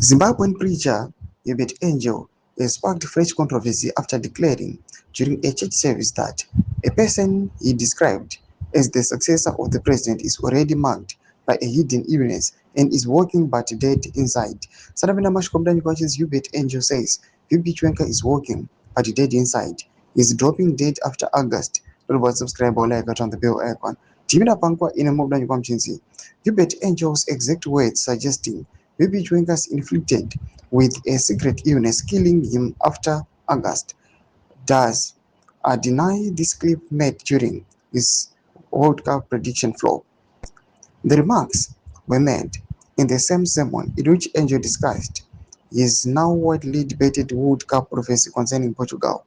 Zimbabwean preacher Hubert Angel has sparked fresh controversy after declaring during a church service that a person he described as the successor of the president is already marked by a hidden illness and is walking but dead inside. Sanabina Mashkomdani watches Hubert Angel says VP Chiwenga is walking but dead inside. He is dropping dead after August. Don't forget to subscribe or like on the bell icon. Timina Pankwa in a Mobdani Kwamchinsi. Hubert Angel's exact words suggesting VP Chiwenga is inflicted with a secret illness killing him after August does deny this clip made during his World Cup prediction flop. The remarks were made in the same sermon in which Angel discussed his now widely debated World Cup prophecy concerning Portugal.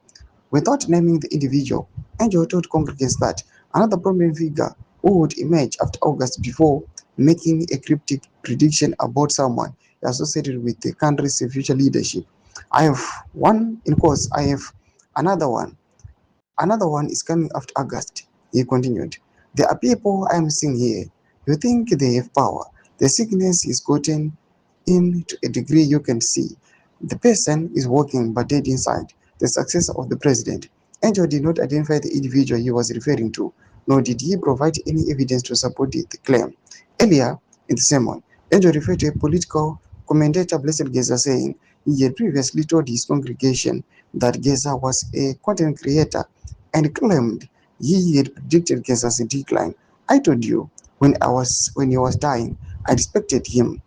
Without naming the individual, Angel told congregants that another prominent figure who would emerge after August before making a cryptic prediction about someone associated with the country's future leadership. I have one in course, I have another one. Another one is coming after August, he continued. There are people I am seeing here. You think they have power. The sickness is gotten in to a degree you can see. The person is walking but dead inside, the successor of the president. Angel did not identify the individual he was referring to, nor did he provide any evidence to support the claim. Earlier in the sermon, Angel referred to a political commentator, Blessed Geza, saying he had previously told his congregation that Geza was a content creator and claimed he had predicted Geza's decline. I told you when he was dying, I respected him.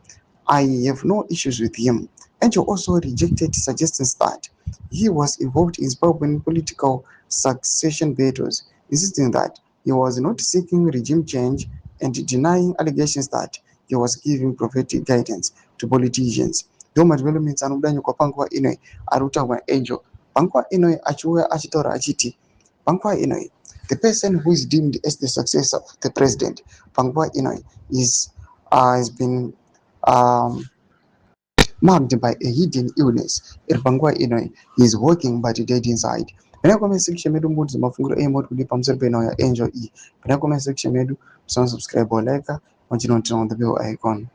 I have no issues with him. Angel also rejected suggestions that he was involved in Zimbabwean political succession battles, insisting that he was not seeking regime change and denying allegations that he was giving prophetic guidance to politicians. Doma developments anokudanyo kwa Pankwa Inoi arutawa Angel. Pankwa Inoi achiwe achitora achiti. Pankwa Inoi, the person who is deemed as the successor of the president, Pankwa Inoi, has been um, marked by a hidden illness. Irpangwa Inoi is working but dead inside. Pena comment section medu mbuzi mafunguro emo kuli pamsel pena ya Angel E. Pena comment section medu subscribe or like on the bell icon.